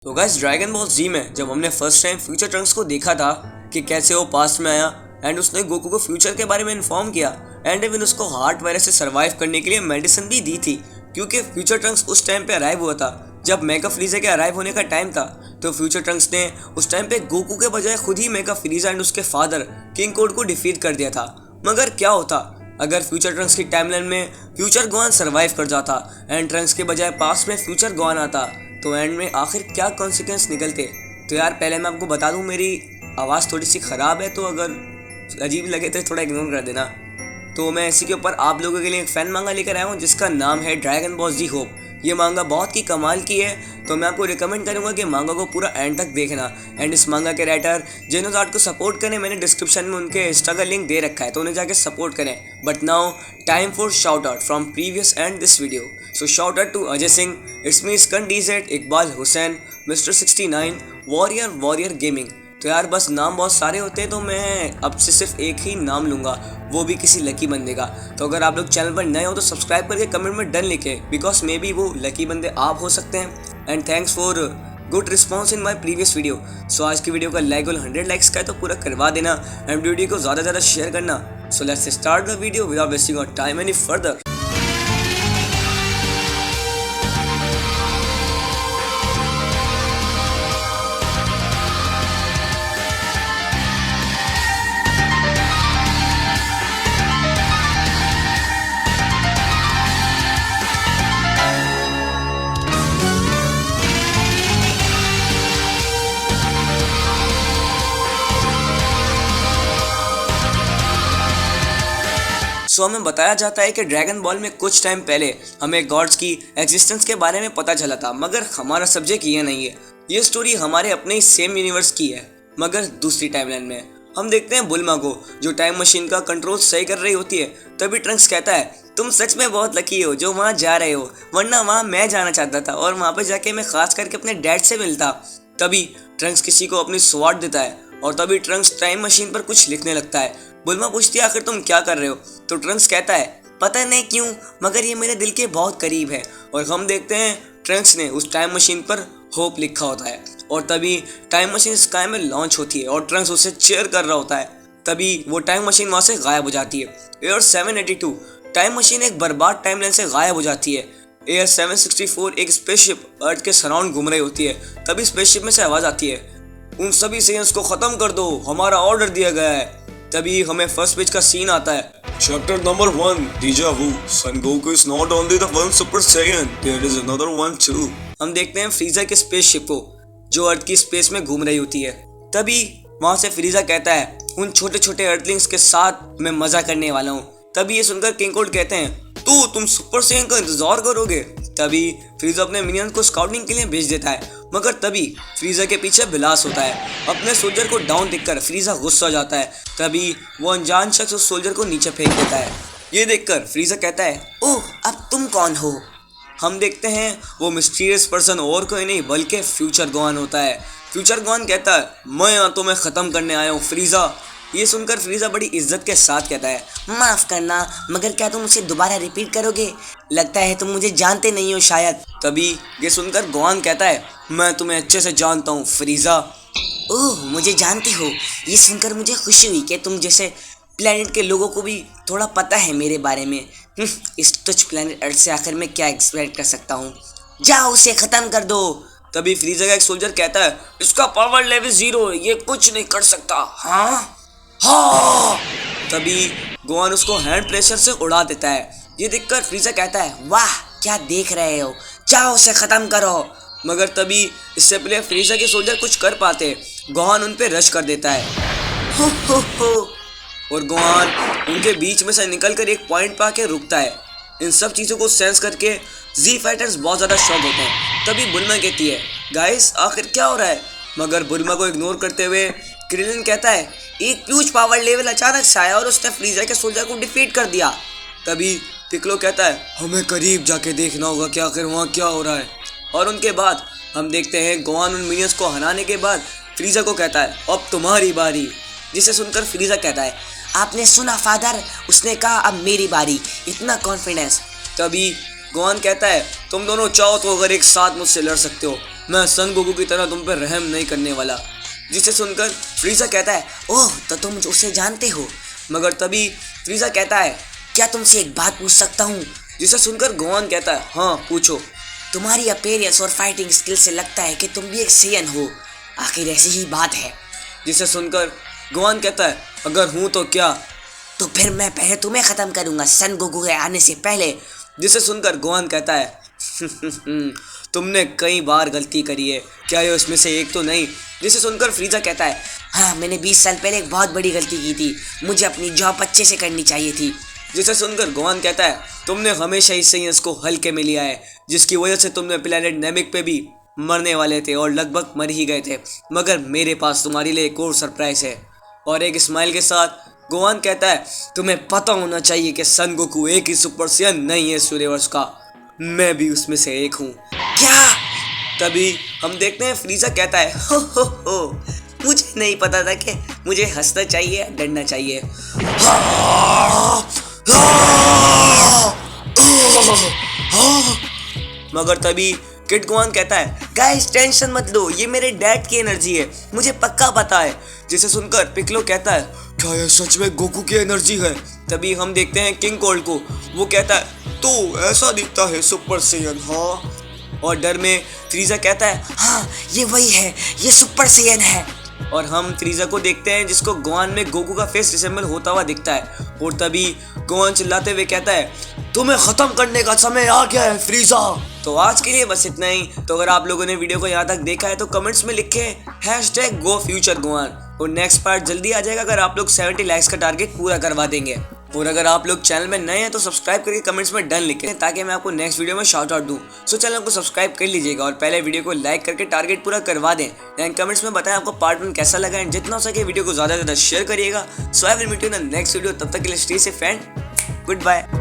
तो guys dragon ball जी में जब हमने फर्स्ट टाइम फ्यूचर ट्रंक्स को देखा था कि कैसे वो पास्ट में आया एंड उसने गोकू को फ्यूचर के बारे में इन्फॉर्म किया एंड इवन उसको हार्ट वायरस से सर्वाइव करने के लिए मेडिसिन भी दी थी, क्योंकि फ्यूचर ट्रंक्स उस टाइम पे अराइव हुआ था जब मेगा फ्रीजा के अराइव होने का टाइम था। तो फ्यूचर ट्रंक्स ने उस टाइम पे गोकू के बजाय खुद ही मेगा फ्रीजा एंड उसके फादर किंग कोड को डिफीट कर दिया था। मगर क्या होता अगर फ्यूचर ट्रंक्स की टाइमलाइन में फ्यूचर गोहान सर्वाइव कर जाता एंड ट्रंक्स के बजाय पास्ट में फ्यूचर गोहान आता, तो एंड में आखिर क्या कॉन्सिक्वेंस निकलते। तो यार पहले मैं आपको बता दूं मेरी आवाज़ थोड़ी सी ख़राब है, तो अगर अजीब लगे तो थोड़ा इग्नोर कर देना। तो मैं इसी के ऊपर आप लोगों के लिए एक फ़ैन मांगा लेकर आया हूँ जिसका नाम है ड्रैगन बॉल जी होप। ये मांगा बहुत ही कमाल की है, तो मैं आपको रिकमेंड करूंगा कि मांगा को पूरा एंड तक देखना। एंड इस मांगा के राइटर जेनोज आर्ट को सपोर्ट करें, मैंने डिस्क्रिप्शन में उनके इंस्टा का लिंक दे रखा है, तो उन्हें जाके सपोर्ट करें। But now time for shout out from previous and this video. So shout out to Ajay Singh, it's me स्कन डीजेट, Iqbal Hussain, mister 69, warrior gaming. तो यार बस नाम बहुत सारे होते हैं, तो मैं अब से सिर्फ एक ही नाम लूँगा, वो भी किसी लकी बंदे का। तो अगर आप लोग चैनल पर नए हो तो सब्सक्राइब करके कमेंट में डन लिखे, बिकॉज मे बी वो लकी बंदे आप हो सकते हैं। And thanks for good response in my previous video. So आज की वीडियो का लाइक गोल 100 लाइक्स का है तो पूरा करवा देना एंड वीडियो को ज़्यादा से ज़्यादा शेयर करना। So let's start the video without wasting our time any further. So हमें बताया जाता है कि ड्रैगन बॉल में कुछ टाइम पहले हमें गॉड्स की एग्जिस्टेंस के बारे में पता चला था, मगर हमारा सब्जेक्ट ये नहीं है। ये स्टोरी हमारे अपने ही सेम यूनिवर्स की है, मगर दूसरी टाइमलाइन में। हम देखते हैं बुल्मा को जो टाइम मशीन का कंट्रोल सही कर रही होती है। तभी ट्रंक्स कहता है तुम सच में बहुत लकी हो जो वहाँ जा रहे हो, वरना वहाँ मैं जाना चाहता था और वहाँ पर जाके मैं खास करके अपने डैड से मिलता। तभी ट्रंक्स किसी को अपनी स्वॉर्ड देता है और तभी ट्रंक्स टाइम मशीन पर कुछ लिखने लगता है। बुल्मा पूछती है आखिर तुम क्या कर रहे हो, तो ट्रंक्स कहता है पता नहीं क्यों, मगर ये मेरे दिल के बहुत करीब है। और हम देखते हैं ट्रंक्स ने उस टाइम मशीन पर होप लिखा होता है और तभी टाइम मशीन स्काई में लॉन्च होती है और ट्रंक्स उसे चेयर कर रहा होता है। तभी वो टाइम मशीन वहाँ से गायब हो जाती है। एयर 782 टाइम मशीन एक बर्बाद टाइमलाइन से गायब हो जाती है। एयर 764 एक स्पेसशिप अर्थ के सराउंड घूम रही होती है। तभी स्पेसशिप में से आवाज़ आती है उन सभी सेंस को ख़त्म कर दो, हमारा ऑर्डर दिया गया है। तभी हमें फर्स्ट पेज का सीन आता है। Chapter number 1, Deja Vu. Son Goku is not only the one Super Saiyan, there is another one too. हम देखते हैं फ्रीजा के स्पेसशिप को जो अर्थ की स्पेस में घूम रही होती है। तभी वहाँ से फ्रीजा कहता है उन छोटे छोटे अर्थलिंग्स के साथ मैं मजा करने वाला हूँ। तभी ये सुनकर किंग कोड कहते हैं तुम सुपर सैयन का इंतजार करोगे। तभी फ्रीजा अपने मिनियन को स्काउटिंग के लिए भेज देता है, मगर तभी फ्रीजा के पीछे ब्लास्ट होता है। अपने सोल्जर को डाउन देखकर फ्रीजा गुस्सा हो जाता है। तभी वो अनजान शख्स उस सोल्जर को नीचे फेंक देता है। ये देखकर फ्रीजा कहता है ओह अब तुम कौन हो। हम देखते हैं वो मिस्टीरियस पर्सन और कोई नहीं बल्कि फ्यूचर गोहान होता है। फ्यूचर गोहान कहता है मैं यहाँ तुम्हें ख़त्म करने आया हूँ फ्रीजा। ये सुनकर फ्रीजा बड़ी इज्जत के साथ कहता है माफ़ करना, मगर क्या तुम उसे दोबारा रिपीट करोगे? लगता है तुम मुझे जानते नहीं हो शायद। तभी ये सुनकर गोहान कहता है मैं तुम्हें अच्छे से जानता हूँ फ्रीजा। ओह मुझे जानते हो, ये सुनकर मुझे खुशी हुई कि तुम जैसे प्लेनेट के लोगों को भी थोड़ा पता है मेरे बारे में। इस टच प्लेनेट अर्थ से आखिर मैं क्या एक्सपेक्ट कर सकता हूँ, जाओ उसे ख़त्म कर दो। तभी फ्रीजा का एक सोल्जर कहता है इसका पावर लेवल 0 है, ये कुछ नहीं कर सकता। हाँ। तभी गोहान उसको हैंड प्रेशर से उड़ा देता है। ये देखकर फ्रीजा कहता है वाह क्या देख रहे हो, जाओ उसे ख़त्म करो। मगर तभी इससे पहले फ्रीजा के सोल्जर कुछ कर पाते गोहान उन पे रश कर देता है। हो। और गोहान उनके बीच में से निकलकर एक पॉइंट पे आके रुकता है। इन सब चीज़ों को सेंस करके जी फाइटर्स बहुत ज़्यादा शॉक होते हैं। तभी बुल्मा कहती है गाइस आखिर क्या हो रहा है, मगर बुल्मा को इग्नोर करते हुए क्रिलिन कहता है एक ह्यूज पावर लेवल अचानक से आया और उसने फ्रीजा के सोल्जर को डिफीट कर दिया। तभी पिक्लो कहता है हमें करीब जाके देखना होगा कि आखिर वहाँ क्या हो रहा है। और उनके बाद हम देखते हैं गोहान उन मिनियंस को हराने के बाद फ्रीजा को कहता है अब तुम्हारी बारी। जिसे सुनकर फ्रीजा कहता है आपने सुना फादर, उसने कहा अब मेरी बारी, इतना कॉन्फिडेंस। तभी गोहान कहता है तुम दोनों चाहो तो अगर एक साथ मुझसे लड़ सकते हो, मैं सन गोकू की तरह तुम पर रहम नहीं करने वाला। जिसे सुनकर फ्रीजा कहता है, ओह तो तुम उसे जानते हो। मगर तभी फ्रीजा कहता है, क्या तुमसे एक बात पूछ सकता हूँ? जिसे सुनकर गोहान कहता है, हाँ पूछो। तुम्हारी अपीयरेंस और फाइटिंग स्किल से लगता है कि तुम भी एक सेयन हो, आखिर ऐसी ही बात है? जिसे सुनकर गोहान कहता है, अगर हूँ तो क्या? तो फिर मैं पहले तुम्हें ख़त्म करूँगा सन गोकू के आने से पहले। जिसे सुनकर गोहान कहता है, तुमने कई बार गलती करी है, क्या ये उसमें से एक तो नहीं? जिसे सुनकर फ्रीजा कहता है, हाँ मैंने 20 साल पहले एक बहुत बड़ी गलती की थी, मुझे अपनी जॉब अच्छे से करनी चाहिए थी। जिसे सुनकर गोहान कहता है, तुमने हमेशा इस सेयन्स को हल्के में लिया है, जिसकी वजह से तुमने प्लेनेट नेमिक पे भी मरने वाले थे और लगभग मर ही गए थे। मगर मेरे पास तुम्हारे लिए एक और सरप्राइज है। और एक स्माइल के साथ गोहान कहता है, तुम्हें पता होना चाहिए कि सन गोकू एक ही सुपर सेयन नहीं है इस यूनिवर्स का, मैं भी उसमें से एक हूँ। क्या? तभी हम देखते हैं फ्रीजा कहता है, हो मुझे नहीं पता था कि मुझे हंसना चाहिए डरना चाहिए। मगर तभी किड गोहान कहता है, गाइस टेंशन मत लो, ये मेरे डैड की एनर्जी है, मुझे पक्का पता है। जिसे सुनकर पिक्लो कहता है, क्या यह सच में गोकू की एनर्जी है? तभी हम देखते हैं किंग कोल्ड को, वो कहता है, तो ऐसा दिखता है सुपर सेयन, हाँ। और डर में फ्रीजा कहता है, हाँ ये वही है, ये सुपर सेयन है। और हम फ्रीजा को देखते हैं जिसको गोहान में गोकू का फेस रिसेंबल होता हुआ दिखता है। और तभी गोहान चिल्लाते हुए कहता है, तुम्हें खत्म करने का समय आ गया है फ्रीजा। तो आज के लिए बस इतना ही। तो अगर आप लोगों ने वीडियो को यहाँ तक देखा है तो कमेंट्स में लिखें #GoFutureGohan। और नेक्स्ट पार्ट जल्दी आ जाएगा अगर आप लोग 70 लाइक्स का टारगेट पूरा करवा देंगे। और अगर आप लोग चैनल में नए हैं तो सब्सक्राइब करके कमेंट्स में डन लिखें ताकि मैं आपको नेक्स्ट वीडियो में शाउट आउट दूं। सो चैनल को सब्सक्राइब कर लीजिएगा और पहले वीडियो को लाइक करके टारगेट पूरा करवा दें। एंड कमेंट्स में बताएं आपको पार्ट 1 कैसा लगा एंड जितना हो सके वीडियो को ज़्यादा से ज़्यादा शेयर करिएगा। So I will meet you in the next video. तब तक के लिए stay safe and good bye.